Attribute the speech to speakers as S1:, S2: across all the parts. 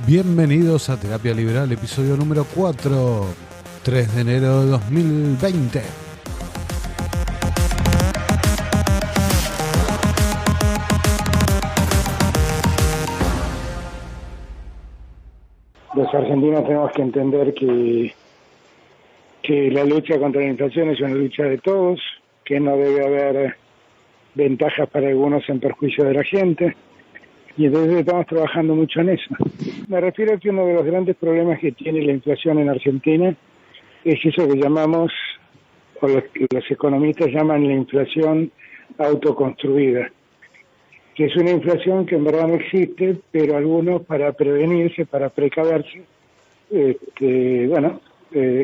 S1: Bienvenidos a Terapia Liberal, episodio número 4, 3 de enero de 2020.
S2: Los argentinos tenemos que entender que la lucha contra la inflación es una lucha de todos, que no debe haber ventajas para algunos en perjuicio de la gente, y entonces estamos trabajando mucho en eso. Me refiero a que uno de los grandes problemas que tiene la inflación en Argentina es eso que llamamos, o los economistas llaman la inflación autoconstruida, que es una inflación que en verdad no existe, pero algunos para prevenirse, para precaverse,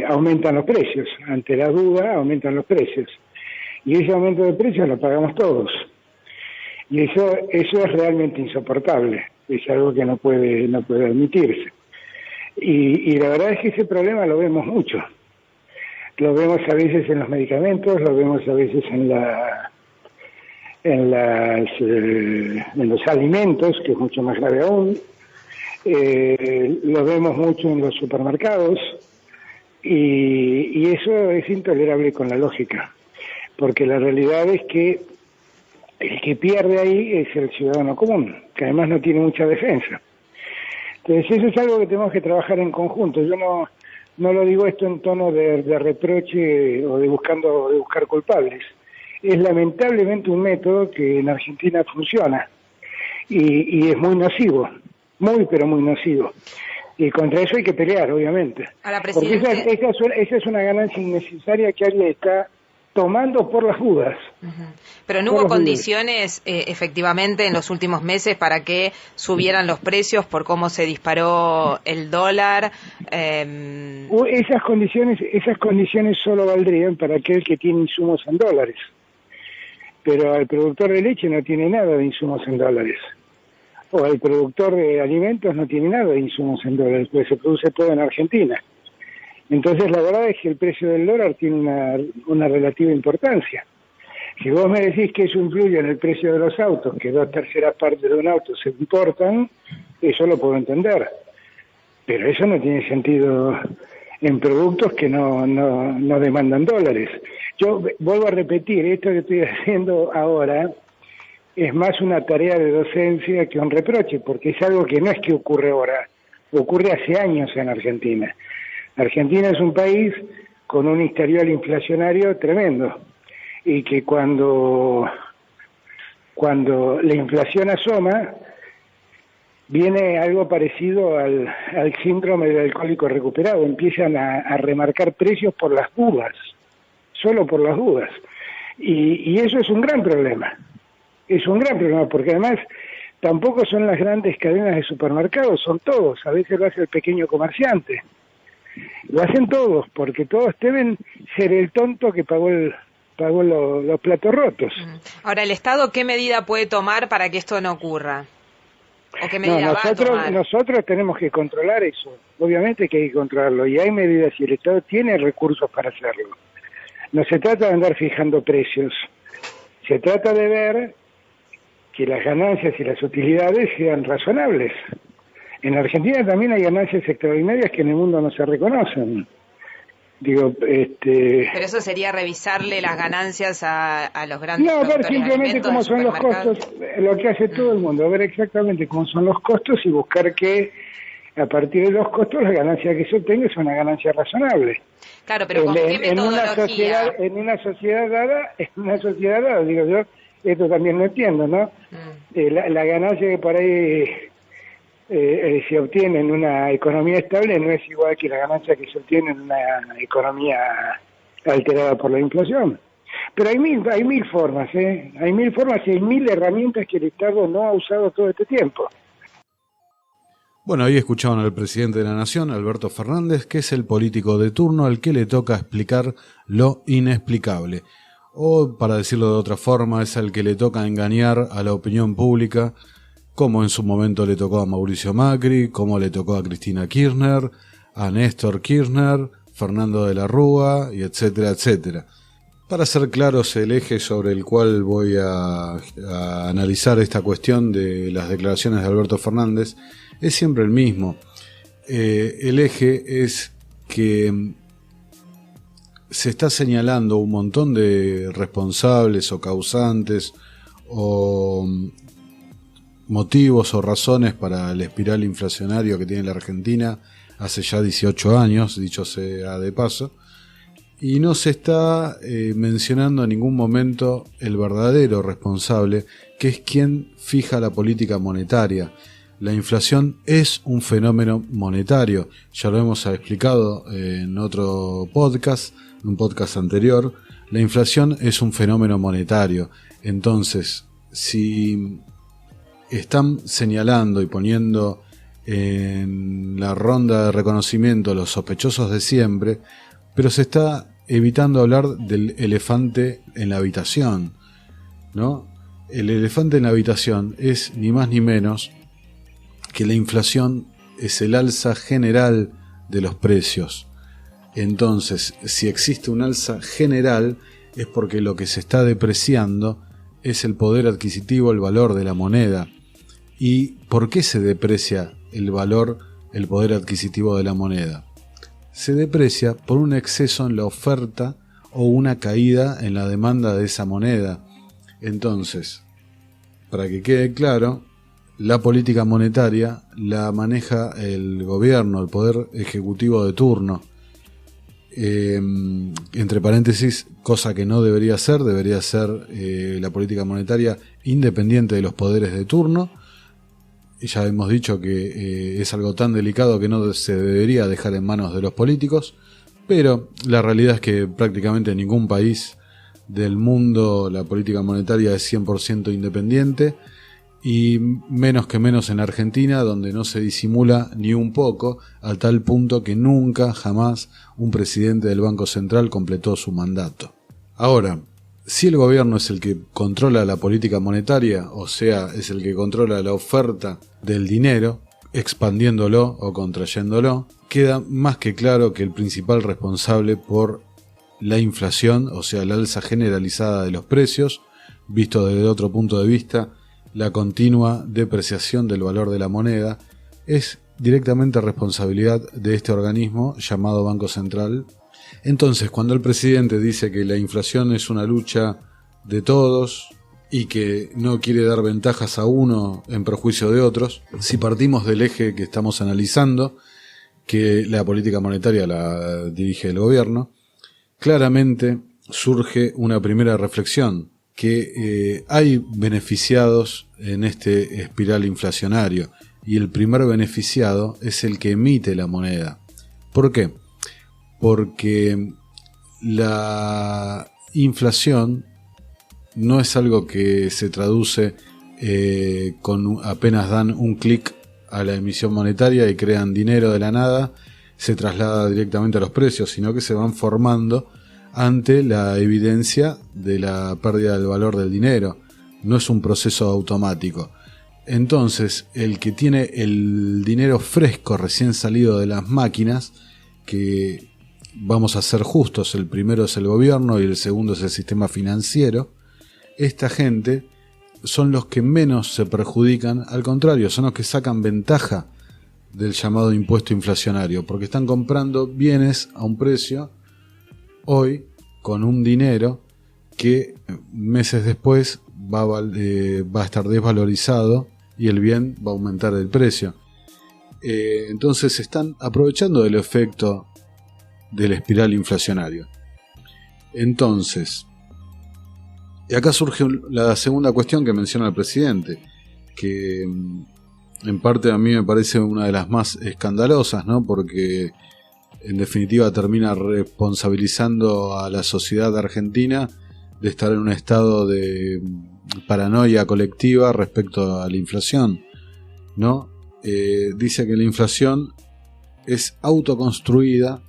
S2: aumentan los precios. Ante la duda, aumentan los precios. Y ese aumento de precios lo pagamos todos. Y eso es realmente insoportable. Es algo que no puede admitirse. Y la verdad es que ese problema lo vemos mucho. Lo vemos a veces en los medicamentos, lo vemos a veces en los alimentos, que es mucho más grave aún. Lo vemos mucho en los supermercados. Y eso es intolerable con la lógica, porque la realidad es que el que pierde ahí es el ciudadano común, que además no tiene mucha defensa. Entonces eso es algo que tenemos que trabajar en conjunto. Yo no lo digo esto en tono de reproche o de buscar culpables. Es lamentablemente un método que en Argentina funciona y es muy nocivo, pero muy nocivo. Y contra eso hay que pelear, obviamente. Porque esa es una ganancia innecesaria que alguien está tomando por las dudas.
S3: Pero no hubo condiciones efectivamente en los últimos meses para que subieran los precios por cómo se disparó el dólar.
S2: Esas condiciones solo valdrían para aquel que tiene insumos en dólares. Pero al productor de leche no tiene nada de insumos en dólares. O el productor de alimentos no tiene nada de insumos en dólares, porque se produce todo en Argentina. Entonces la verdad es que el precio del dólar tiene una relativa importancia. Si vos me decís que eso influye en el precio de los autos, que 2/3 partes de un auto se importan, eso lo puedo entender. Pero eso no tiene sentido en productos que no demandan dólares. Yo vuelvo a repetir, esto que estoy haciendo ahora es más una tarea de docencia que un reproche, porque es algo que no es que ocurre ahora, ocurre hace años en Argentina. Argentina es un país con un historial inflacionario tremendo y que cuando la inflación asoma viene algo parecido al síndrome del alcohólico recuperado, empiezan a remarcar precios por las dudas, solo por las dudas, y eso es un gran problema. Es un gran problema porque además tampoco son las grandes cadenas de supermercados, son todos, a veces lo hace el pequeño comerciante. Lo hacen todos, porque todos deben ser el tonto que pagó los platos rotos.
S3: Ahora, ¿el Estado qué medida puede tomar para que esto no ocurra? ¿O qué medida va a tomar?
S2: Nosotros tenemos que controlar eso. Obviamente que hay que controlarlo, y hay medidas, y el Estado tiene recursos para hacerlo. No se trata de andar fijando precios. Se trata de ver que las ganancias y las utilidades sean razonables. En Argentina también hay ganancias extraordinarias que en el mundo no se reconocen. Pero
S3: eso sería revisarle las ganancias a los grandes productores.
S2: Ver simplemente cómo son los costos, lo que hace todo el mundo, ver exactamente cómo son los costos y buscar que a partir de los costos la ganancia que se obtenga es una ganancia razonable.
S3: Claro, pero ¿con qué metodología?
S2: En una sociedad dada, digo yo, esto también lo entiendo, ¿no? La ganancia que por ahí se obtiene en una economía estable no es igual que la ganancia que se obtiene en una economía alterada por la inflación. Pero hay mil formas, hay mil formas y hay mil herramientas que el Estado no ha usado todo este tiempo.
S1: Bueno, ahí escuchaban al presidente de la Nación, Alberto Fernández, que es el político de turno al que le toca explicar lo inexplicable. O, para decirlo de otra forma, es al que le toca engañar a la opinión pública, como en su momento le tocó a Mauricio Macri, como le tocó a Cristina Kirchner, a Néstor Kirchner, Fernando de la Rúa, y etcétera, etcétera. Para ser claros, el eje sobre el cual voy a analizar esta cuestión de las declaraciones de Alberto Fernández es siempre el mismo. el eje es que se está señalando un montón de responsables o causantes o motivos o razones para el espiral inflacionario que tiene la Argentina hace ya 18 años, dicho sea de paso, y no se está mencionando en ningún momento el verdadero responsable, que es quien fija la política monetaria. La inflación es un fenómeno monetario, ya lo hemos explicado en otro podcast, un podcast anterior. La inflación es un fenómeno monetario. Entonces, si están señalando y poniendo en la ronda de reconocimiento los sospechosos de siempre, pero se está evitando hablar del elefante en la habitación, ¿no? El elefante en la habitación es ni más ni menos que la inflación es el alza general de los precios. Entonces, si existe un alza general, es porque lo que se está depreciando es el poder adquisitivo, el valor de la moneda. ¿Y por qué se deprecia el valor, el poder adquisitivo de la moneda? Se deprecia por un exceso en la oferta o una caída en la demanda de esa moneda. Entonces, para que quede claro, la política monetaria la maneja el gobierno, el poder ejecutivo de turno. Entre paréntesis, cosa que no debería ser la política monetaria independiente de los poderes de turno. Ya hemos dicho que es algo tan delicado que no se debería dejar en manos de los políticos, pero la realidad es que prácticamente en ningún país del mundo la política monetaria es 100% independiente, y menos en Argentina, donde no se disimula ni un poco, a tal punto que nunca, jamás, un presidente del Banco Central completó su mandato. Ahora, si el gobierno es el que controla la política monetaria, o sea, es el que controla la oferta del dinero, expandiéndolo o contrayéndolo, queda más que claro que el principal responsable por la inflación, o sea, la alza generalizada de los precios, visto desde otro punto de vista, la continua depreciación del valor de la moneda, es directamente responsabilidad de este organismo llamado Banco Central. Entonces, cuando el presidente dice que la inflación es una lucha de todos y que no quiere dar ventajas a uno en perjuicio de otros, si partimos del eje que estamos analizando, que la política monetaria la dirige el gobierno, claramente surge una primera reflexión, que hay beneficiados en este espiral inflacionario, y el primer beneficiado es el que emite la moneda. ¿Por qué? Porque la inflación no es algo que se traduce con apenas dan un clic a la emisión monetaria y crean dinero de la nada, se traslada directamente a los precios, sino que se van formando ante la evidencia de la pérdida del valor del dinero. No es un proceso automático. Entonces, el que tiene el dinero fresco recién salido de las máquinas, que vamos a ser justos, el primero es el gobierno y el segundo es el sistema financiero, esta gente son los que menos se perjudican, al contrario, son los que sacan ventaja del llamado impuesto inflacionario, porque están comprando bienes a un precio hoy con un dinero que meses después va a estar desvalorizado y el bien va a aumentar el precio. Entonces están aprovechando del efecto del espiral inflacionario. Entonces, y acá surge la segunda cuestión que menciona el presidente, que en parte a mí me parece una de las más escandalosas, ¿no? Porque en definitiva termina responsabilizando a la sociedad argentina de estar en un estado de paranoia colectiva respecto a la inflación, ¿no? Dice que la inflación es autoconstruida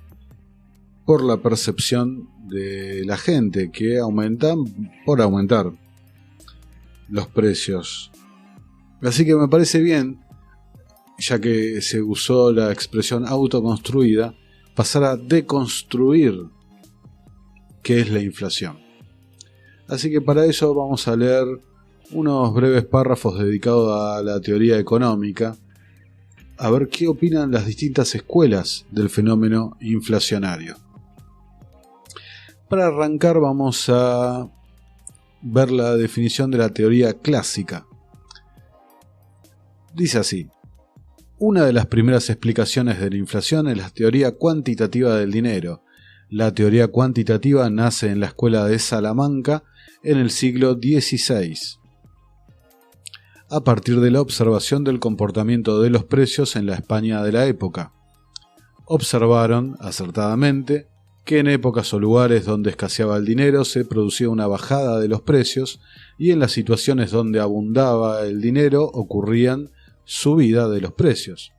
S1: por la percepción de la gente, que aumentan por aumentar los precios. Así que me parece bien, ya que se usó la expresión autoconstruida, pasar a deconstruir qué es la inflación. Así que para eso vamos a leer unos breves párrafos dedicados a la teoría económica, a ver qué opinan las distintas escuelas del fenómeno inflacionario. Para arrancar vamos a ver la definición de la teoría clásica. Dice así: una de las primeras explicaciones de la inflación es la teoría cuantitativa del dinero. La teoría cuantitativa nace en la escuela de Salamanca en el siglo XVI, a partir de la observación del comportamiento de los precios en la España de la época. Observaron, acertadamente, que en épocas o lugares donde escaseaba el dinero se producía una bajada de los precios y en las situaciones donde abundaba el dinero ocurrían subida de los precios.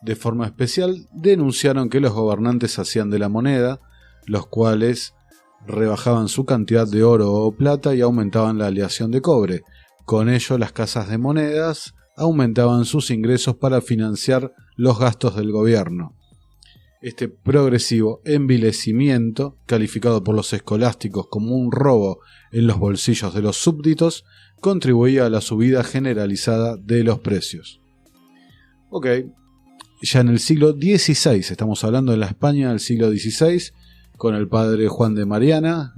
S1: De forma especial, denunciaron que los gobernantes hacían de la moneda, los cuales rebajaban su cantidad de oro o plata y aumentaban la aleación de cobre. Con ello, las casas de monedas aumentaban sus ingresos para financiar los gastos del gobierno. Este progresivo envilecimiento, calificado por los escolásticos como un robo en los bolsillos de los súbditos, contribuía a la subida generalizada de los precios. Ok, ya en el siglo XVI, estamos hablando de la España del siglo XVI, con el padre Juan de Mariana.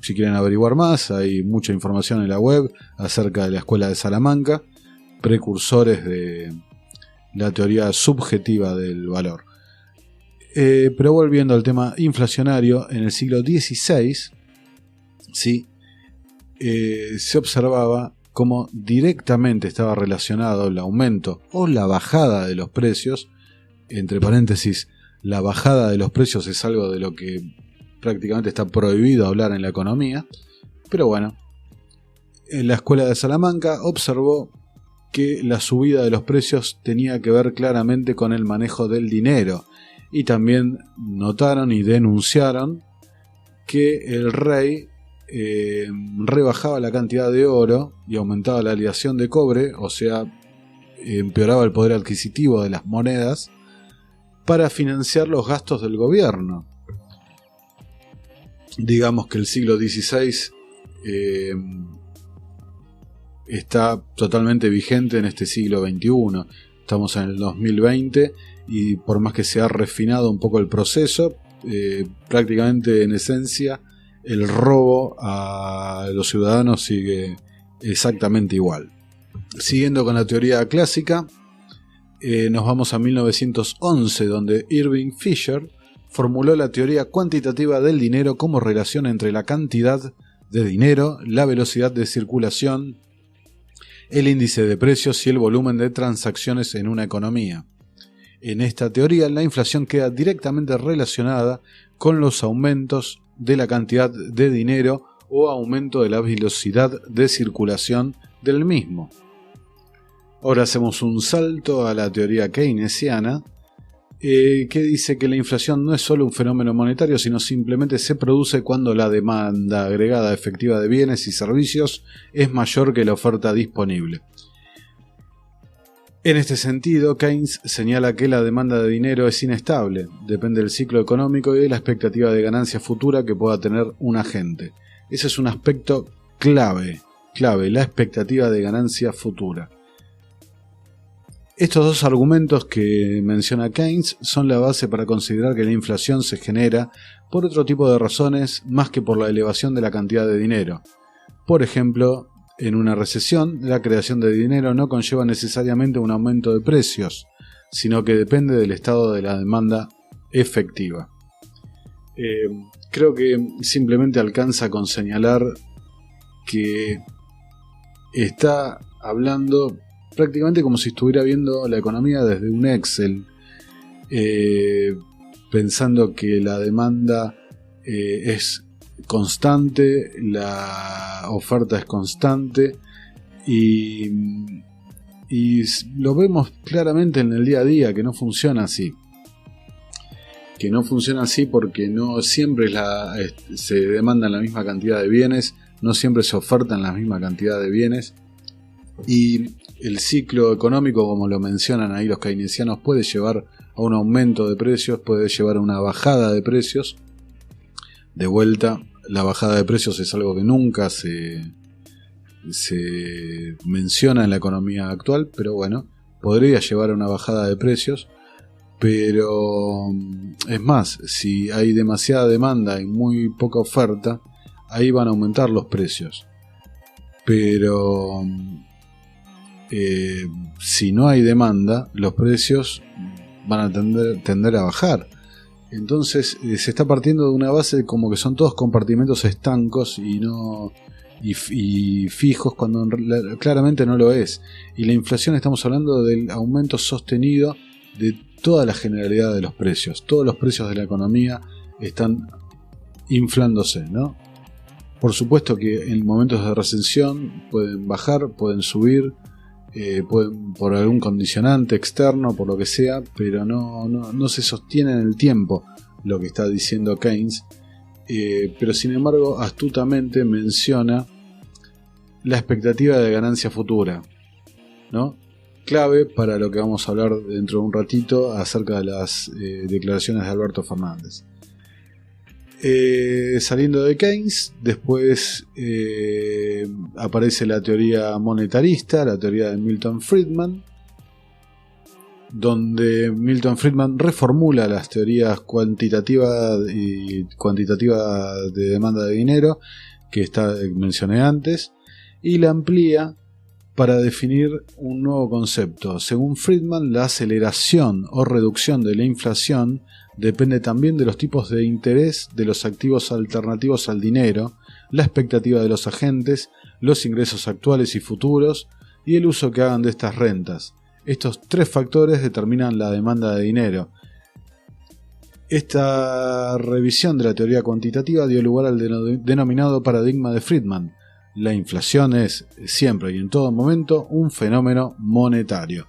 S1: Si quieren averiguar más, hay mucha información en la web acerca de la escuela de Salamanca, precursores de la teoría subjetiva del valor. Pero volviendo al tema inflacionario, en el siglo XVI, ¿sí? Se observaba cómo directamente estaba relacionado el aumento o la bajada de los precios. Entre paréntesis, la bajada de los precios es algo de lo que prácticamente está prohibido hablar en la economía, pero bueno, en la escuela de Salamanca observó que la subida de los precios tenía que ver claramente con el manejo del dinero, y también notaron y denunciaron que el rey rebajaba la cantidad de oro y aumentaba la aleación de cobre, o sea, empeoraba el poder adquisitivo de las monedas para financiar los gastos del gobierno. Digamos que el siglo XVI está totalmente vigente en este siglo XXI. Estamos en el 2020 y por más que se ha refinado un poco el proceso, prácticamente en esencia el robo a los ciudadanos sigue exactamente igual. Siguiendo con la teoría clásica, nos vamos a 1911, donde Irving Fisher formuló la teoría cuantitativa del dinero como relación entre la cantidad de dinero, la velocidad de circulación, el índice de precios y el volumen de transacciones en una economía. En esta teoría, la inflación queda directamente relacionada con los aumentos de la cantidad de dinero o aumento de la velocidad de circulación del mismo. Ahora hacemos un salto a la teoría keynesiana, que dice que la inflación no es solo un fenómeno monetario, sino simplemente se produce cuando la demanda agregada efectiva de bienes y servicios es mayor que la oferta disponible. En este sentido, Keynes señala que la demanda de dinero es inestable, depende del ciclo económico y de la expectativa de ganancia futura que pueda tener un agente. Ese es un aspecto clave, la expectativa de ganancia futura. Estos dos argumentos que menciona Keynes son la base para considerar que la inflación se genera por otro tipo de razones más que por la elevación de la cantidad de dinero. Por ejemplo, en una recesión, la creación de dinero no conlleva necesariamente un aumento de precios, sino que depende del estado de la demanda efectiva. Creo que simplemente alcanza con señalar que está hablando prácticamente como si estuviera viendo la economía desde un Excel, pensando que la demanda es constante, la oferta es constante y lo vemos claramente en el día a día que no funciona así. Que no funciona así porque no siempre se demandan la misma cantidad de bienes, no siempre se ofertan la misma cantidad de bienes, y el ciclo económico, como lo mencionan ahí los keynesianos, puede llevar a un aumento de precios, puede llevar a una bajada de precios. De vuelta, la bajada de precios es algo que nunca se menciona en la economía actual, pero bueno, podría llevar a una bajada de precios, pero es más, si hay demasiada demanda y muy poca oferta, ahí van a aumentar los precios. Pero si no hay demanda, los precios van a tender a bajar. Entonces se está partiendo de una base como que son todos compartimentos estancos y fijos, cuando claramente no lo es. Y la inflación, estamos hablando del aumento sostenido de toda la generalidad de los precios. Todos los precios de la economía están inflándose, ¿no? Por supuesto que en momentos de recesión pueden bajar, pueden subir, pueden por algún condicionante externo, por lo que sea, pero no se sostiene en el tiempo lo que está diciendo Keynes. Pero sin embargo, astutamente menciona la expectativa de ganancia futura, ¿no? Clave para lo que vamos a hablar dentro de un ratito acerca de las declaraciones de Alberto Fernández. Saliendo de Keynes, después aparece la teoría monetarista, la teoría de Milton Friedman, donde Milton Friedman reformula las teorías cuantitativa de demanda de dinero que mencioné antes, y la amplía para definir un nuevo concepto. Según Friedman, la aceleración o reducción de la inflación depende también de los tipos de interés de los activos alternativos al dinero, la expectativa de los agentes, los ingresos actuales y futuros y el uso que hagan de estas rentas. Estos tres factores determinan la demanda de dinero. Esta revisión de la teoría cuantitativa dio lugar al denominado paradigma de Friedman. La inflación es siempre y en todo momento un fenómeno monetario.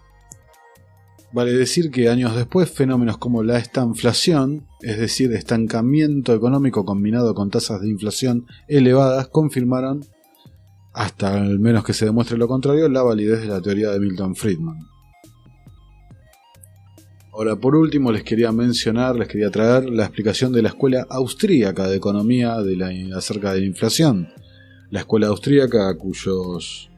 S1: Vale decir que años después, fenómenos como la estanflación, es decir, estancamiento económico combinado con tasas de inflación elevadas, confirmaron, hasta al menos que se demuestre lo contrario, la validez de la teoría de Milton Friedman. Ahora, por último, les quería traer la explicación de la Escuela Austríaca de Economía acerca de la inflación. La escuela austríaca, cuyos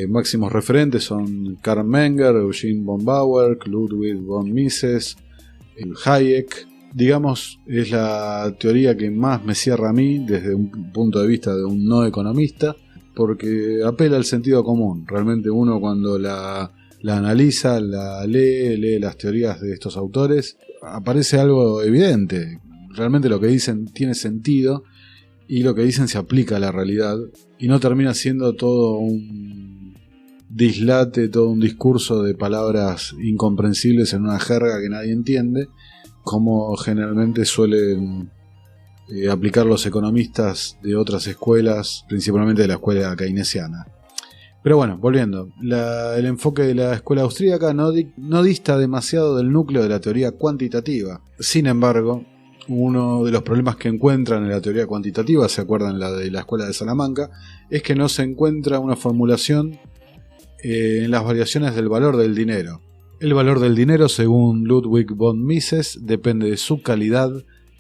S1: máximos referentes son Karl Menger, Eugene von Bauer, Ludwig von Mises, Hayek. Digamos, es la teoría que más me cierra a mí desde un punto de vista de un no economista, porque apela al sentido común. Realmente uno, cuando la analiza, la lee las teorías de estos autores, aparece algo evidente. Realmente lo que dicen tiene sentido y lo que dicen se aplica a la realidad y no termina siendo todo un dislate, todo un discurso de palabras incomprensibles en una jerga que nadie entiende, como generalmente suelen aplicar los economistas de otras escuelas, principalmente de la escuela keynesiana. Pero bueno, volviendo, el enfoque de la escuela austríaca no dista demasiado del núcleo de la teoría cuantitativa. Sin embargo, uno de los problemas que encuentran en la teoría cuantitativa, ¿se acuerdan la de la escuela de Salamanca?, es que no se encuentra una formulación en las variaciones del valor del dinero. El valor del dinero, según Ludwig von Mises, depende de su calidad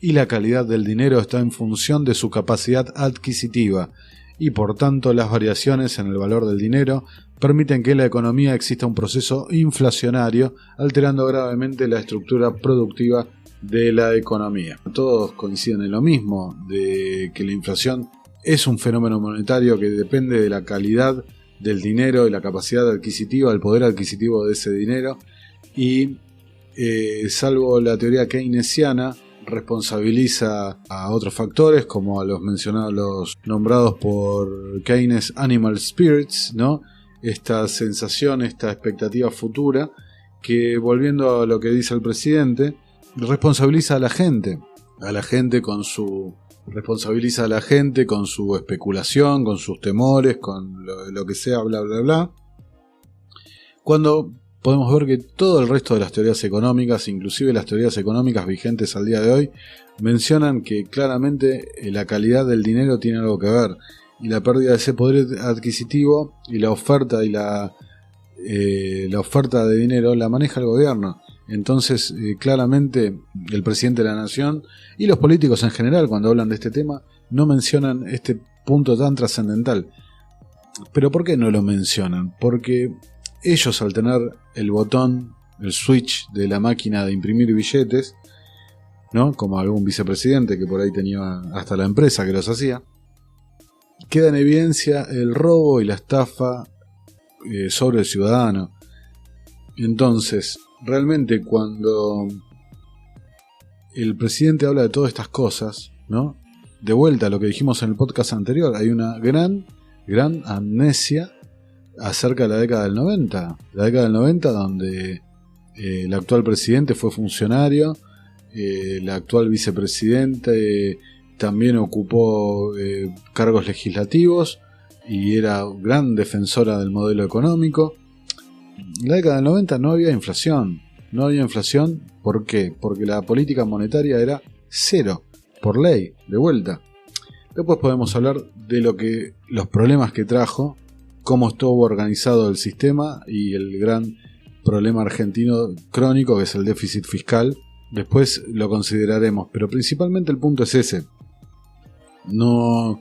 S1: y la calidad del dinero está en función de su capacidad adquisitiva y por tanto las variaciones en el valor del dinero permiten que en la economía exista un proceso inflacionario alterando gravemente la estructura productiva de la economía. Todos coinciden en lo mismo, de que la inflación es un fenómeno monetario que depende de la calidad del dinero, de la capacidad adquisitiva, del poder adquisitivo de ese dinero y salvo la teoría keynesiana responsabiliza a otros factores como a los mencionados, los nombrados por Keynes animal spirits, ¿no? Esta sensación, esta expectativa futura que, volviendo a lo que dice el presidente, responsabiliza a la gente con su especulación, con sus temores, con lo que sea, bla bla bla, cuando podemos ver que todo el resto de las teorías económicas, inclusive las teorías económicas vigentes al día de hoy, mencionan que claramente la calidad del dinero tiene algo que ver, y la pérdida de ese poder adquisitivo y la oferta de dinero la maneja el gobierno. Entonces, claramente el presidente de la nación y los políticos en general, cuando hablan de este tema, no mencionan este punto tan trascendental. ¿Pero por qué no lo mencionan? Porque ellos, al tener el botón, el switch de la máquina de imprimir billetes, ¿no? Como algún vicepresidente que por ahí tenía hasta la empresa que los hacía, queda en evidencia el robo y la estafa sobre el ciudadano. Entonces, realmente cuando el presidente habla de todas estas cosas, ¿no? De vuelta a lo que dijimos en el podcast anterior, hay una gran amnesia acerca de la década del 90. La década del 90 donde el actual presidente fue funcionario, el actual vicepresidente también ocupó cargos legislativos y era gran defensora del modelo económico. En la década del 90 no había inflación. No había inflación, ¿por qué? Porque la política monetaria era cero, por ley, de vuelta. Después podemos hablar de los problemas que trajo, cómo estuvo organizado el sistema y el gran problema argentino crónico que es el déficit fiscal. Después lo consideraremos, pero principalmente el punto es ese. No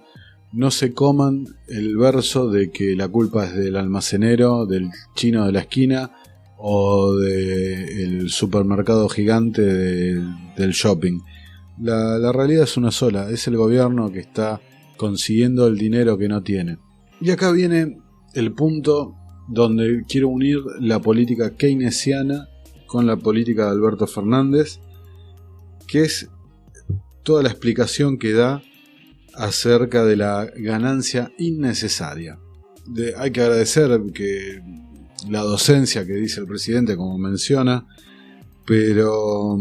S1: se coman el verso de que la culpa es del almacenero, del chino de la esquina o del supermercado gigante del shopping. La realidad es una sola, es el gobierno que está consiguiendo el dinero que no tiene. Y acá viene el punto donde quiero unir la política keynesiana con la política de Alberto Fernández, que es toda la explicación que da acerca de la ganancia innecesaria. Hay que agradecer que la docencia que dice el presidente, como menciona, pero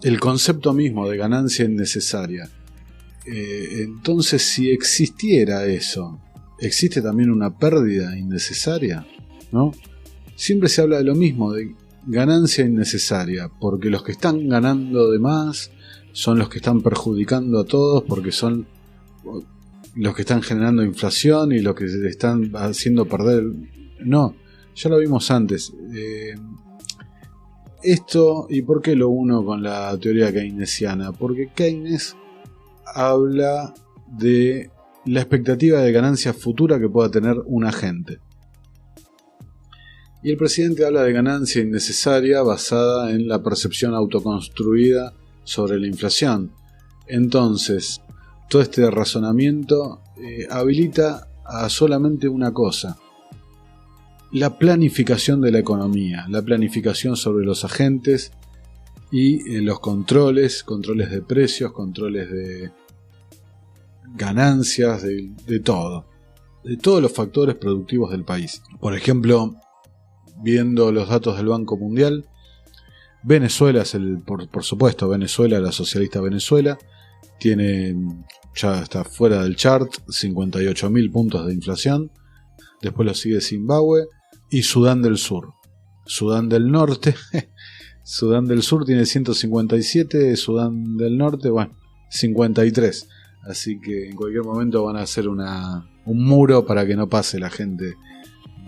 S1: el concepto mismo de ganancia innecesaria, entonces si existiera eso, ¿existe también una pérdida innecesaria? ¿No? Siempre se habla de lo mismo, de ganancia innecesaria, porque los que están ganando de más son los que están perjudicando a todos, porque son los que están generando inflación y los que se están haciendo perder. No, ya lo vimos antes. Esto, ¿y por qué lo uno con la teoría keynesiana? Porque Keynes habla de la expectativa de ganancia futura que pueda tener un agente. Y el presidente habla de ganancia innecesaria basada en la percepción autoconstruida sobre la inflación. Entonces, todo este razonamiento habilita a solamente una cosa: la planificación de la economía, la planificación sobre los agentes y los controles de precios, controles de ganancias, de todo, de todos los factores productivos del país. Por ejemplo, viendo los datos del Banco Mundial, Venezuela es por supuesto, Venezuela, la socialista Venezuela, ya está fuera del chart, 58.000 puntos de inflación. Después lo sigue Zimbabue y Sudán del Sur. Sudán del Norte, Sudán del Sur tiene 157, Sudán del Norte, 53. Así que en cualquier momento van a hacer un muro para que no pase la gente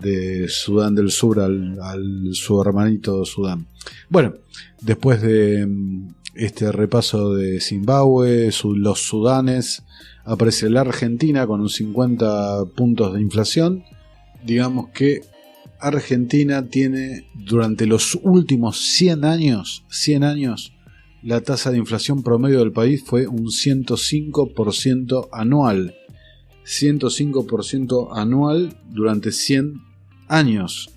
S1: de Sudán del Sur al su hermanito Sudán. Bueno, después de este repaso de Zimbabue, los Sudanes, aparece la Argentina con un 50 puntos de inflación. Digamos que Argentina tiene durante los últimos 100 años, la tasa de inflación promedio del país fue un 105% anual. 105% anual durante 100 años,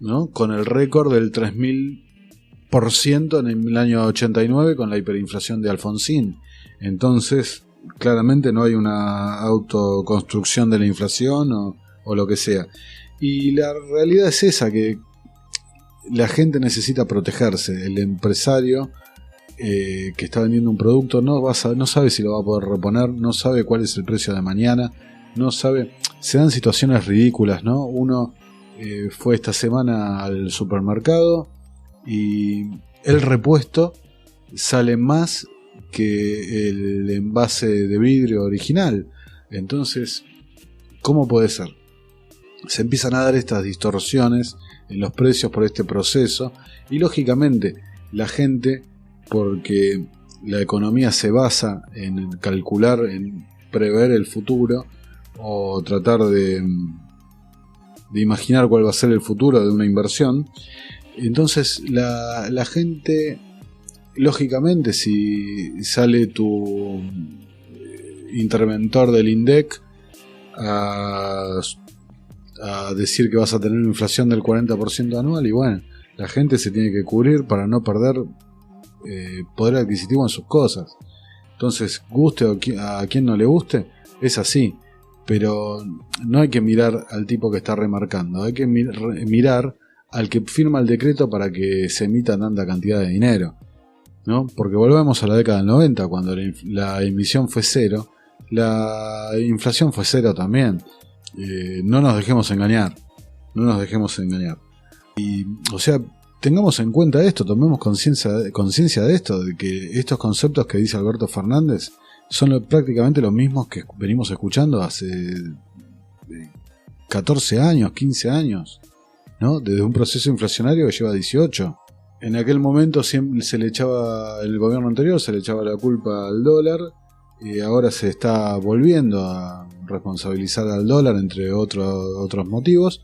S1: ¿no? Con el récord del 3000% en el año 89 con la hiperinflación de Alfonsín. Entonces, claramente no hay una autoconstrucción de la inflación o lo que sea. Y la realidad es esa, que la gente necesita protegerse. El empresario que está vendiendo un producto no sabe si lo va a poder reponer, no sabe cuál es el precio de mañana, no sabe. Se dan situaciones ridículas, ¿no? Uno fue esta semana al supermercado y el repuesto sale más que el envase de vidrio original. Entonces, ¿cómo puede ser? Se empiezan a dar estas distorsiones en los precios por este proceso y lógicamente la gente, porque la economía se basa en calcular, en prever el futuro o tratar de imaginar cuál va a ser el futuro de una inversión. Entonces la gente, lógicamente, si sale tu interventor del INDEC a decir que vas a tener una inflación del 40% anual, y bueno, la gente se tiene que cubrir para no perder poder adquisitivo en sus cosas. Entonces, guste a quien no le guste, es así. Pero no hay que mirar al tipo que está remarcando, hay que mirar al que firma el decreto para que se emita tanta cantidad de dinero, ¿no? Porque volvemos a la década del 90, cuando la emisión fue cero, la inflación fue cero también. No nos dejemos engañar. Y, o sea, tengamos en cuenta esto, tomemos conciencia de esto, de que estos conceptos que dice Alberto Fernández son prácticamente los mismos que venimos escuchando hace 14 años, 15 años, ¿no? Desde un proceso inflacionario que lleva 18. En aquel momento siempre el gobierno anterior se le echaba la culpa al dólar, y ahora se está volviendo a responsabilizar al dólar, entre otros motivos,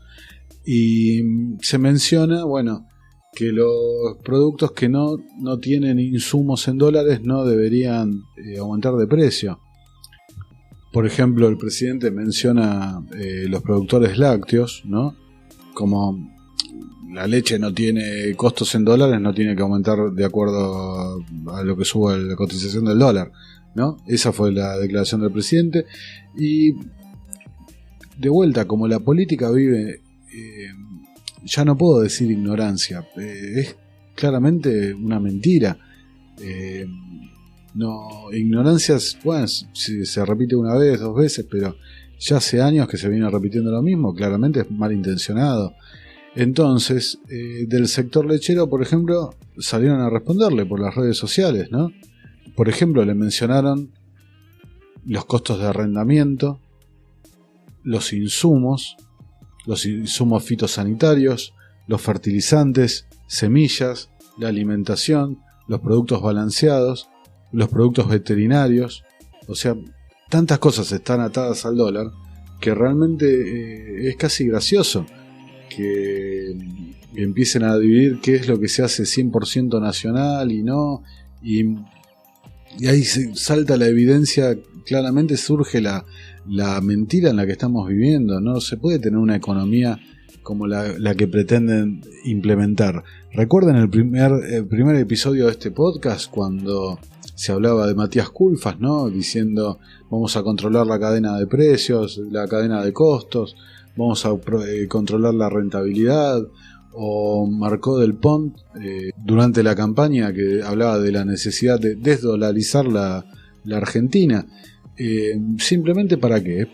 S1: y se menciona, bueno, que los productos que no tienen insumos en dólares no deberían aumentar de precio. Por ejemplo, el presidente menciona los productores lácteos, ¿no? Como la leche no tiene costos en dólares, no tiene que aumentar de acuerdo a lo que suba la cotización del dólar, ¿no? Esa fue la declaración del presidente. Y de vuelta, como la política vive... ya no puedo decir ignorancia, es claramente una mentira. Ignorancia, bueno, si se repite una vez, 2 veces, pero ya hace años que se viene repitiendo lo mismo, claramente es malintencionado. Entonces, del sector lechero, por ejemplo, salieron a responderle por las redes sociales, ¿no? Por ejemplo, le mencionaron los costos de arrendamiento, los insumos fitosanitarios, los fertilizantes, semillas, la alimentación, los productos balanceados, los productos veterinarios. O sea, tantas cosas están atadas al dólar que realmente es casi gracioso que empiecen a dividir qué es lo que se hace 100% nacional y no, y ahí salta la evidencia, claramente surge la mentira en la que estamos viviendo. No se puede tener una economía como la que pretenden implementar. Recuerden el primer episodio de este podcast, cuando se hablaba de Matías Culfas, ¿no? Diciendo, vamos a controlar la cadena de precios, la cadena de costos, vamos a controlar la rentabilidad. O Marcó del Pont, durante la campaña, que hablaba de la necesidad de desdolarizar la Argentina. Simplemente, ¿para qué?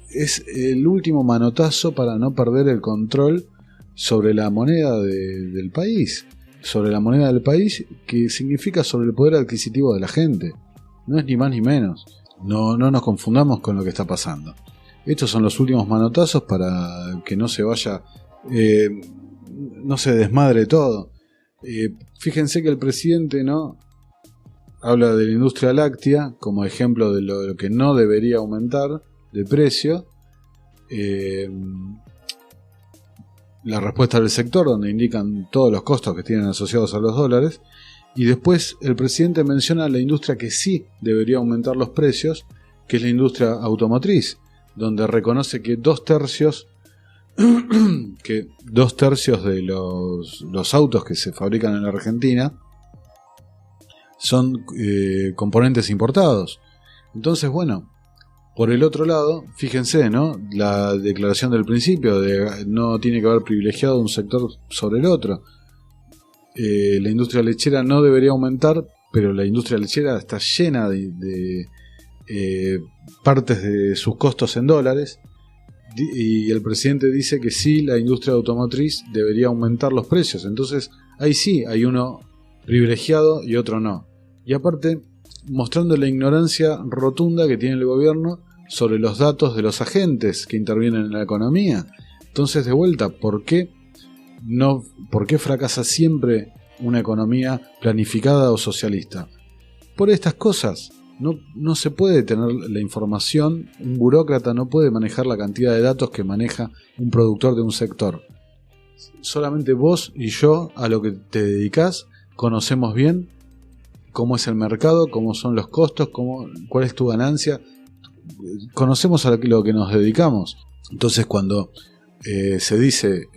S1: Es el último manotazo para no perder el control sobre la moneda del país. Sobre la moneda del país, que significa sobre el poder adquisitivo de la gente. No es ni más ni menos. No nos confundamos con lo que está pasando. Estos son los últimos manotazos para que no se vaya... no se desmadre todo. Fíjense que el presidente, ¿no?, habla de la industria láctea como ejemplo de lo que no debería aumentar de precio. La respuesta del sector, donde indican todos los costos que tienen asociados a los dólares. Y después el presidente menciona la industria que sí debería aumentar los precios, que es la industria automotriz, donde reconoce que 2/3 de los autos que se fabrican en la Argentina son componentes importados. Entonces, bueno, por el otro lado, fíjense, ¿no?, la declaración del principio de no tiene que haber privilegiado un sector sobre el otro. La industria lechera no debería aumentar, pero la industria lechera está llena de partes de sus costos en dólares. Y el presidente dice que sí, la industria automotriz debería aumentar los precios. Entonces ahí sí hay uno privilegiado y otro no. Y aparte, mostrando la ignorancia rotunda que tiene el gobierno sobre los datos de los agentes que intervienen en la economía. Entonces, de vuelta, ¿por qué fracasa siempre una economía planificada o socialista? Por estas cosas. No se puede tener la información, un burócrata no puede manejar la cantidad de datos que maneja un productor de un sector. Solamente vos y yo, a lo que te dedicás, conocemos bien cómo es el mercado, cómo son los costos, cuál es tu ganancia. Conocemos a lo que nos dedicamos. Entonces cuando se dice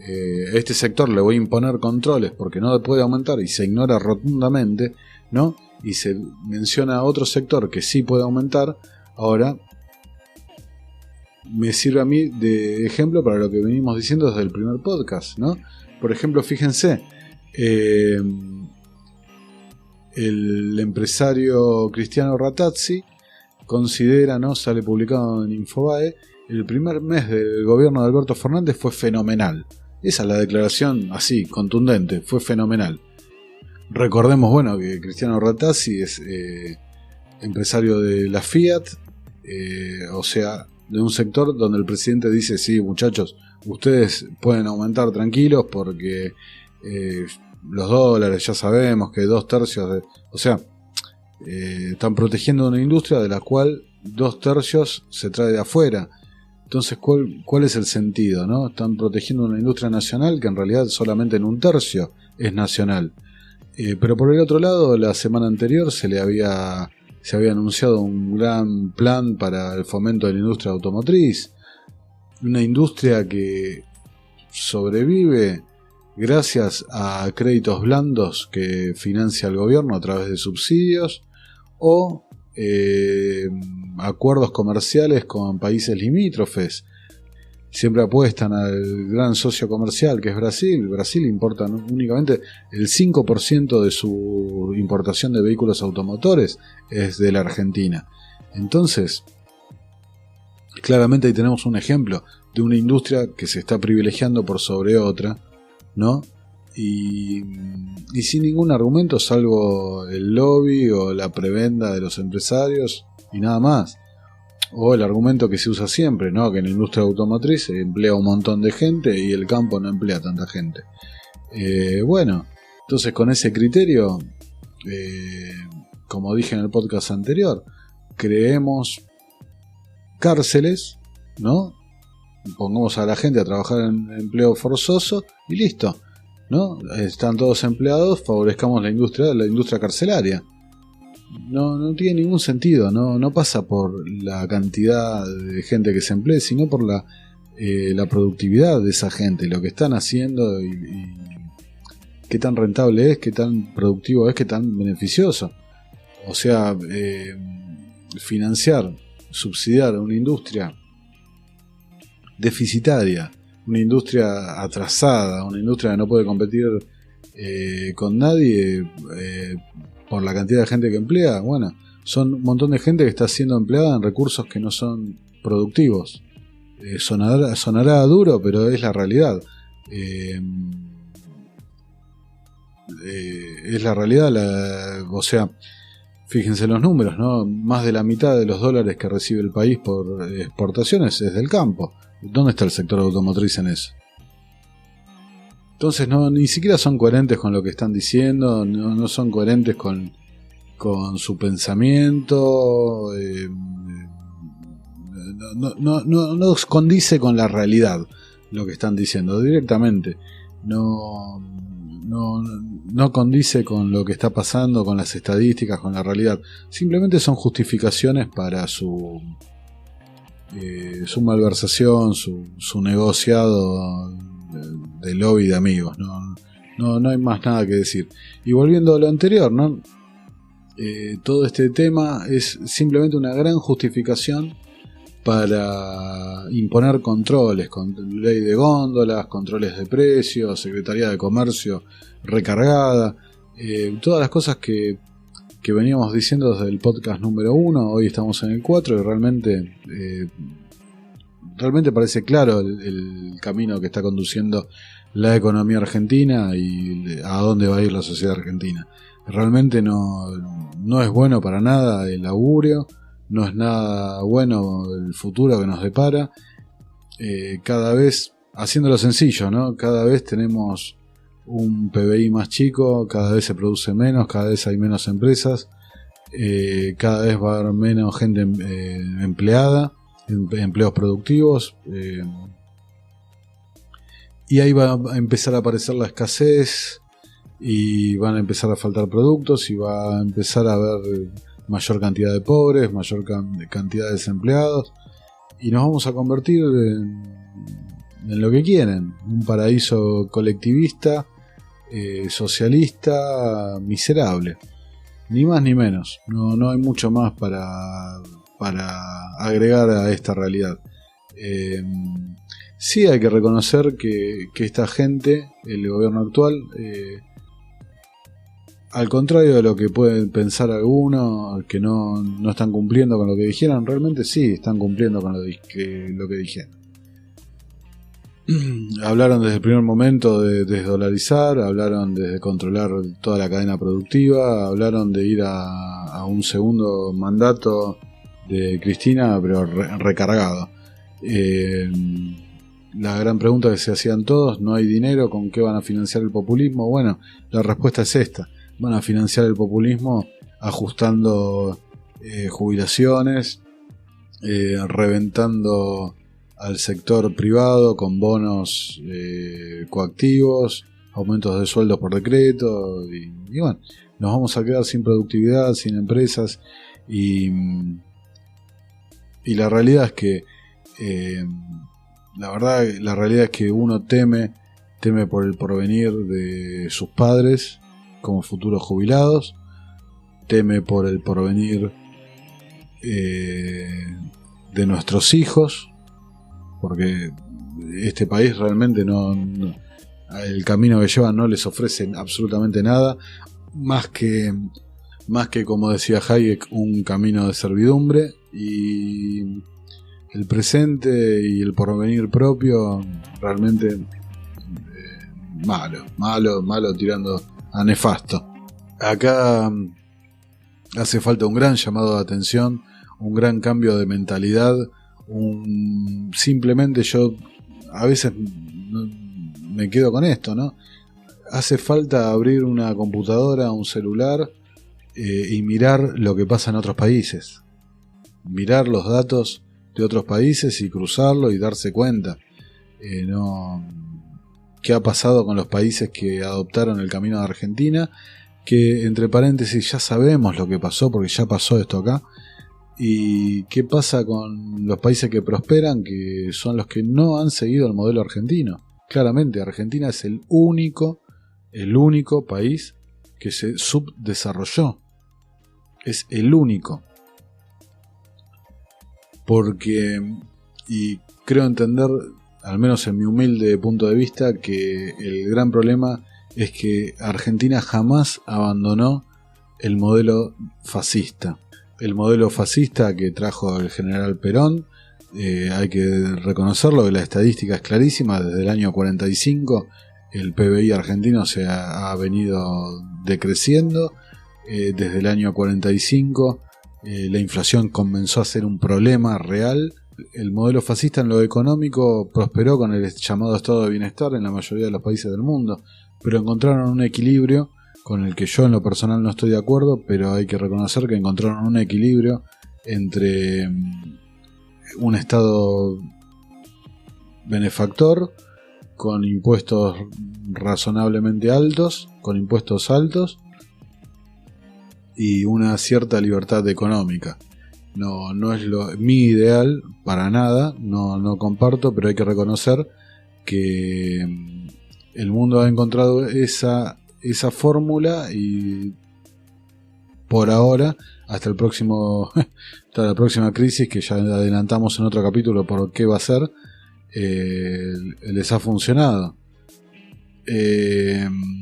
S1: este sector le voy a imponer controles porque no puede aumentar y se ignora rotundamente, ¿no? Y se menciona otro sector que sí puede aumentar, ahora me sirve a mí de ejemplo para lo que venimos diciendo desde el primer podcast, ¿no? Por ejemplo, fíjense, el empresario Cristiano Rattazzi considera, ¿no? Sale publicado en Infobae, el primer mes del gobierno de Alberto Fernández fue fenomenal. Esa es la declaración así, contundente, fue fenomenal. Recordemos, bueno, que Cristiano Rattazzi es empresario de la Fiat, o sea, de un sector donde el presidente dice, sí, muchachos, ustedes pueden aumentar tranquilos porque los dólares, ya sabemos que 2/3 o sea, están protegiendo una industria de la cual 2/3 se trae de afuera. Entonces, ¿cuál es el sentido, no? Están protegiendo una industria nacional que en realidad solamente en 1/3 es nacional. Pero por el otro lado, la semana anterior se había anunciado un gran plan para el fomento de la industria automotriz. Una industria que sobrevive gracias a créditos blandos que financia el gobierno a través de subsidios o acuerdos comerciales con países limítrofes. Siempre apuestan al gran socio comercial que es Brasil. Brasil importa únicamente el 5% de su importación de vehículos automotores es de la Argentina. Entonces, claramente ahí tenemos un ejemplo de una industria que se está privilegiando por sobre otra, ¿no? Y sin ningún argumento salvo el lobby o la prebenda de los empresarios y nada más. O el argumento que se usa siempre, ¿no? Que en la industria automotriz se emplea un montón de gente y el campo no emplea tanta gente. Bueno, entonces con ese criterio, como dije en el podcast anterior, creemos cárceles, ¿no? Pongamos a la gente a trabajar en empleo forzoso y listo, ¿no? Están todos empleados, favorezcamos la industria carcelaria. No tiene ningún sentido, no pasa por la cantidad de gente que se emplee, sino por la productividad de esa gente, lo que están haciendo y qué tan rentable es, qué tan productivo es, qué tan beneficioso. O sea, financiar, subsidiar una industria deficitaria, una industria atrasada, una industria que no puede competir con nadie por la cantidad de gente que emplea, bueno, son un montón de gente que está siendo empleada en recursos que no son productivos. Sonará duro, pero es la realidad. Es la realidad, o sea, fíjense los números, ¿no? Más de la mitad de los dólares que recibe el país por exportaciones es del campo. ¿Dónde está el sector automotriz en eso? Entonces ni siquiera son coherentes con lo que están diciendo, no son coherentes con su pensamiento, no condice con la realidad lo que están diciendo directamente, no condice con lo que está pasando, con las estadísticas, con la realidad. Simplemente son justificaciones para su malversación, su negociado de lobby de amigos. No hay más nada que decir. Y volviendo a lo anterior, ¿no? Todo este tema es simplemente una gran justificación para imponer controles, con ley de góndolas, controles de precios, Secretaría de Comercio recargada, todas las cosas que veníamos diciendo desde el podcast número 1, hoy estamos en el 4 y realmente parece claro el camino que está conduciendo la economía argentina y a dónde va a ir la sociedad argentina. Realmente no es bueno para nada el augurio, no es nada bueno el futuro que nos depara. Cada vez, haciéndolo sencillo, ¿no? Cada vez tenemos un PBI más chico, cada vez se produce menos, cada vez hay menos empresas. cada vez va a haber menos gente empleada, empleos productivos, y ahí va a empezar a aparecer la escasez y van a empezar a faltar productos y va a empezar a haber mayor cantidad de pobres, mayor cantidad de desempleados, y nos vamos a convertir en lo que quieren, un paraíso colectivista, socialista, miserable, ni más ni menos. No hay mucho más para agregar a esta realidad. Sí hay que reconocer que esta gente, el gobierno actual, al contrario de lo que pueden pensar algunos, que no están cumpliendo con lo que dijeron, realmente sí están cumpliendo con lo que dijeron. Hablaron desde el primer momento de desdolarizar, hablaron de controlar toda la cadena productiva, hablaron de ir a un segundo mandato de Cristina, pero recargado. La gran pregunta que se hacían todos: no hay dinero, ¿con qué van a financiar el populismo? Bueno, la respuesta es esta: van a financiar el populismo ajustando jubilaciones, reventando al sector privado con bonos coactivos, aumentos de sueldos por decreto, y bueno, nos vamos a quedar sin productividad, sin empresas, y la realidad es que la realidad es que uno teme por el porvenir de sus padres como futuros jubilados, teme por el porvenir de nuestros hijos, porque este país realmente el camino que llevan no les ofrece absolutamente nada, más que como decía Hayek, un camino de servidumbre, y el presente y el porvenir propio realmente malo tirando a nefasto. Acá hace falta un gran llamado de atención, un gran cambio de mentalidad, simplemente yo a veces me quedo con esto, ¿no? Hace falta abrir una computadora, un celular, y mirar lo que pasa en otros países, mirar los datos de otros países y cruzarlo y darse cuenta qué ha pasado con los países que adoptaron el camino de Argentina, que entre paréntesis ya sabemos lo que pasó porque ya pasó esto acá. ¿Y qué pasa con los países que prosperan, que son los que no han seguido el modelo argentino? Claramente Argentina es el único país que se subdesarrolló. Es el único. Porque, y creo entender, al menos en mi humilde punto de vista, que el gran problema es que Argentina jamás abandonó el modelo fascista. El modelo fascista que trajo el general Perón, hay que reconocerlo, que la estadística es clarísima. Desde el año 45 el PBI argentino se ha venido decreciendo. Desde el año 45 la inflación comenzó a ser un problema real. El modelo fascista en lo económico prosperó con el llamado estado de bienestar en la mayoría de los países del mundo, pero encontraron un equilibrio con el que yo en lo personal no estoy de acuerdo, pero hay que reconocer que encontraron un equilibrio entre un Estado benefactor, con impuestos razonablemente altos, con impuestos altos, y una cierta libertad económica. No es mi ideal para nada, no comparto, pero hay que reconocer que el mundo ha encontrado esa fórmula, y por ahora, hasta la próxima crisis, que ya adelantamos en otro capítulo por qué va a ser, les ha funcionado.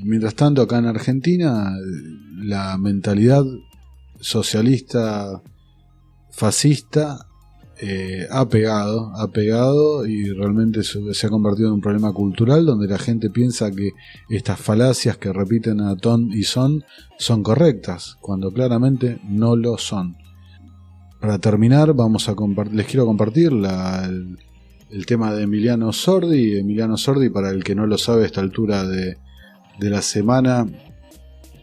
S1: Mientras tanto, acá en Argentina, la mentalidad socialista fascista ha pegado y realmente se ha convertido en un problema cultural, donde la gente piensa que estas falacias que repiten a ton y son correctas, cuando claramente no lo son. Para terminar, les quiero compartir el tema de Emiliano Sordi. Emiliano Sordi, para el que no lo sabe, a esta altura de la semana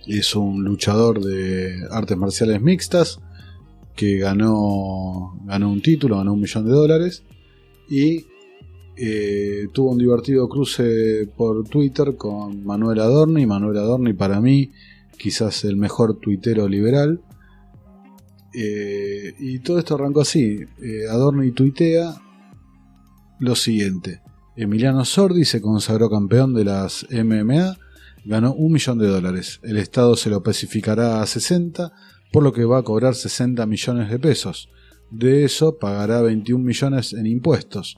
S1: Es un luchador de artes marciales mixtas que ganó un título, ganó $1 millón y tuvo un divertido cruce por Twitter con Manuel Adorni. Manuel Adorni, para mí, quizás el mejor tuitero liberal. Y todo esto arrancó así. Adorni tuitea lo siguiente: Emiliano Sordi se consagró campeón de las MMA, ganó $1 millón. El Estado se lo especificará a 60, por lo que va a cobrar 60 millones de pesos. De eso pagará 21 millones en impuestos.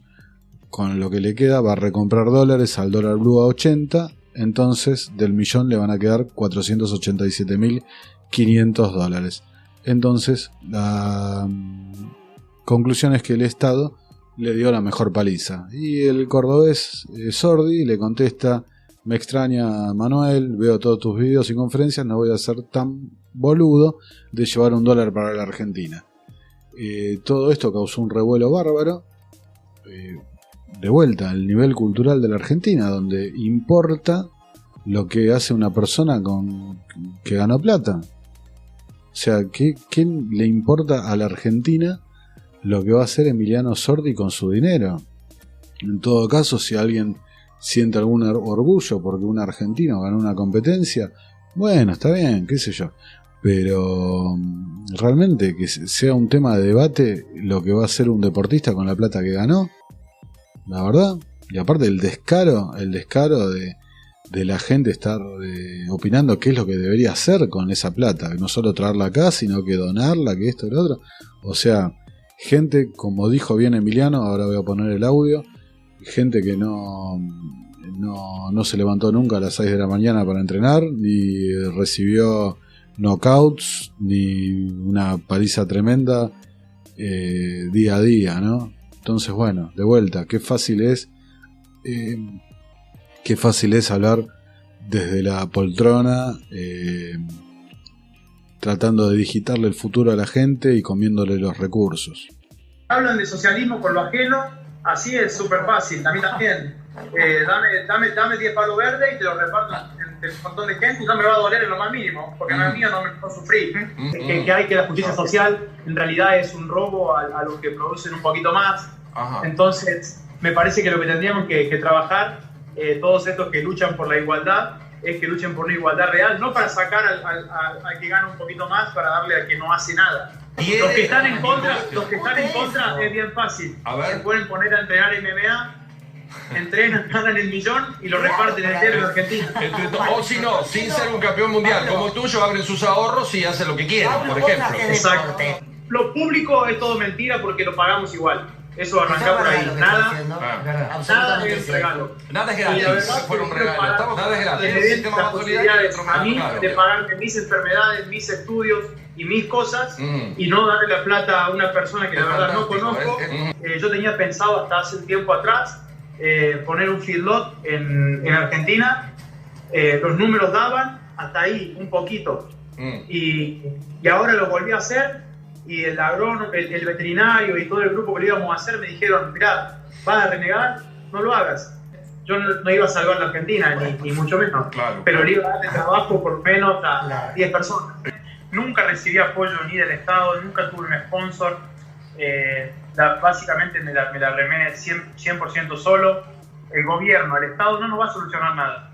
S1: Con lo que le queda va a recomprar dólares al dólar blue a 80. Entonces del millón le van a quedar 487.500 dólares. Entonces la conclusión es que el Estado le dio la mejor paliza. Y el cordobés Sordi le contesta: me extraña, Manuel, veo todos tus videos y conferencias, no voy a ser tan boludo de llevar $1 para la Argentina. Todo esto causó un revuelo bárbaro. De vuelta al nivel cultural de la Argentina, donde importa lo que hace una persona que ganó plata. O sea, ¿qué le importa a la Argentina lo que va a hacer Emiliano Sordi con su dinero? En todo caso, si alguien siente algún orgullo porque un argentino ganó una competencia, bueno, está bien, qué sé yo. Pero realmente que sea un tema de debate lo que va a hacer un deportista con la plata que ganó, la verdad. Y aparte el descaro de la gente estar opinando qué es lo que debería hacer con esa plata, no solo traerla acá, sino que donarla, que esto y lo otro. O sea, gente, como dijo bien Emiliano, ahora voy a poner el audio, gente que no se levantó nunca a las 6 de la mañana para entrenar, ni recibió knockouts, ni una paliza tremenda día a día, ¿no? Entonces, bueno, de vuelta, qué fácil es hablar desde la poltrona, tratando de digitarle el futuro a la gente y comiéndole los recursos.
S4: Hablan de socialismo con lo ajeno, así es súper fácil, a mí también. Dame 10 palos verdes y te los reparto entre un montón de gente y no me va a doler en lo más mínimo, porque no es mío, no me puedo sufrir. Que la justicia social en realidad es un robo a los que producen un poquito más. Ajá. Entonces, me parece que lo que tendríamos que trabajar, todos estos que luchan por la igualdad, es que luchen por una igualdad real, no para sacar al que gana un poquito más, para darle al que no hace nada. Los que están en contra es bien fácil. Se pueden poner a entrenar MMA, entrenan, ganan el millón y lo reparten entero en Argentina.
S5: O si no, sin ser un campeón mundial como el tuyo, abren sus ahorros y hacen lo que quieran, por ejemplo.
S4: Exacto. Lo público es todo mentira porque lo pagamos igual. Eso arranca por ahí. Nada es regalo.
S5: Nada es gratis. Fueron regalos. Nada es gratis.
S4: El sistema más solidario a mí de pagarme mis enfermedades, mis estudios y mis cosas y no darle la plata a una persona que la verdad no conozco. Yo tenía pensado hasta hace un tiempo atrás poner un feedlot en Argentina. Los números daban hasta ahí un poquito y ahora lo volví a hacer. Y el agrónomo, el veterinario y todo el grupo que lo íbamos a hacer me dijeron: mirá, vas a renegar, no lo hagas. Yo no iba a salvar la Argentina, ni mucho menos, pero le iba a darle trabajo por menos a 10 personas. Nunca recibí apoyo ni del Estado, nunca tuve un sponsor. Básicamente me la remé 100% solo. El gobierno, el Estado no nos va a solucionar nada.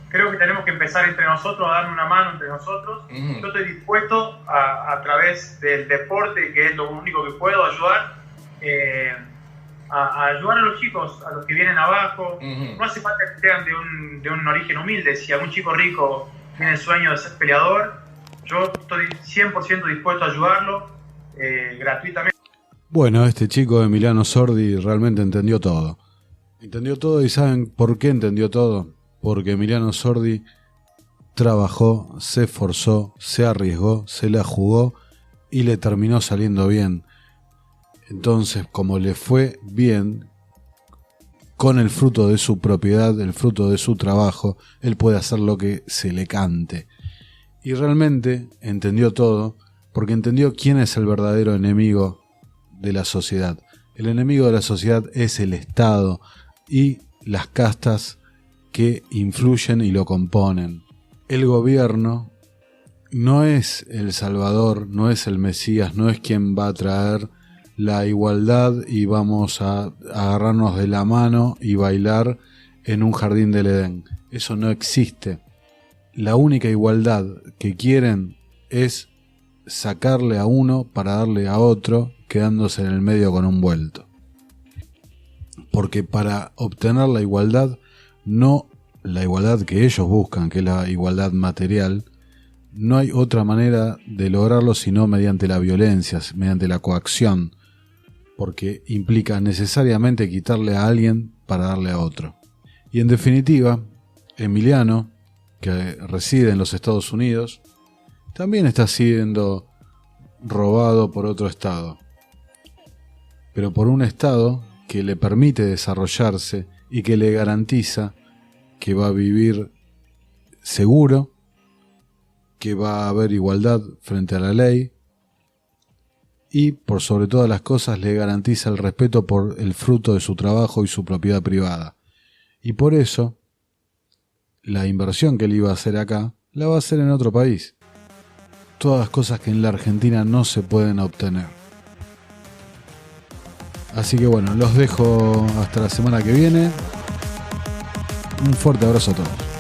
S4: Creo que tenemos que empezar entre nosotros, a darnos una mano entre nosotros. Yo estoy dispuesto a través del deporte, que es lo único que puedo ayudar, a ayudar a los chicos, a los que vienen abajo. No hace falta que sean de un origen humilde. Si algún chico rico tiene el sueño de ser peleador, yo estoy 100% dispuesto a ayudarlo gratuitamente.
S1: Bueno, este chico Emiliano Sordi realmente entendió todo. Entendió todo, y ¿saben por qué entendió todo? Porque Emiliano Sordi trabajó, se esforzó, se arriesgó, se la jugó y le terminó saliendo bien. Entonces, como le fue bien, con el fruto de su propiedad, el fruto de su trabajo, él puede hacer lo que se le cante. Y realmente entendió todo, porque entendió quién es el verdadero enemigo de la sociedad. El enemigo de la sociedad es el Estado y las castas que influyen y lo componen. el gobierno no es el Salvador, no es el Mesías, no es quien va a traer la igualdad y vamos a agarrarnos de la mano y bailar en un jardín del Edén. Eso no existe. La única igualdad que quieren es sacarle a uno para darle a otro, quedándose en el medio con un vuelto. Porque para obtener la igualdad, no la igualdad que ellos buscan, que es la igualdad material, no hay otra manera de lograrlo sino mediante la violencia, mediante la coacción, porque implica necesariamente quitarle a alguien para darle a otro. Y en definitiva, Emiliano, que reside en los Estados Unidos, también está siendo robado por otro estado, pero por un estado que le permite desarrollarse y que le garantiza que va a vivir seguro, que va a haber igualdad frente a la ley y, por sobre todas las cosas, le garantiza el respeto por el fruto de su trabajo y su propiedad privada. Y por eso, la inversión que él iba a hacer acá, la va a hacer en otro país. Todas las cosas que en la Argentina no se pueden obtener. Así que bueno, los dejo hasta la semana que viene. Un fuerte abrazo a todos.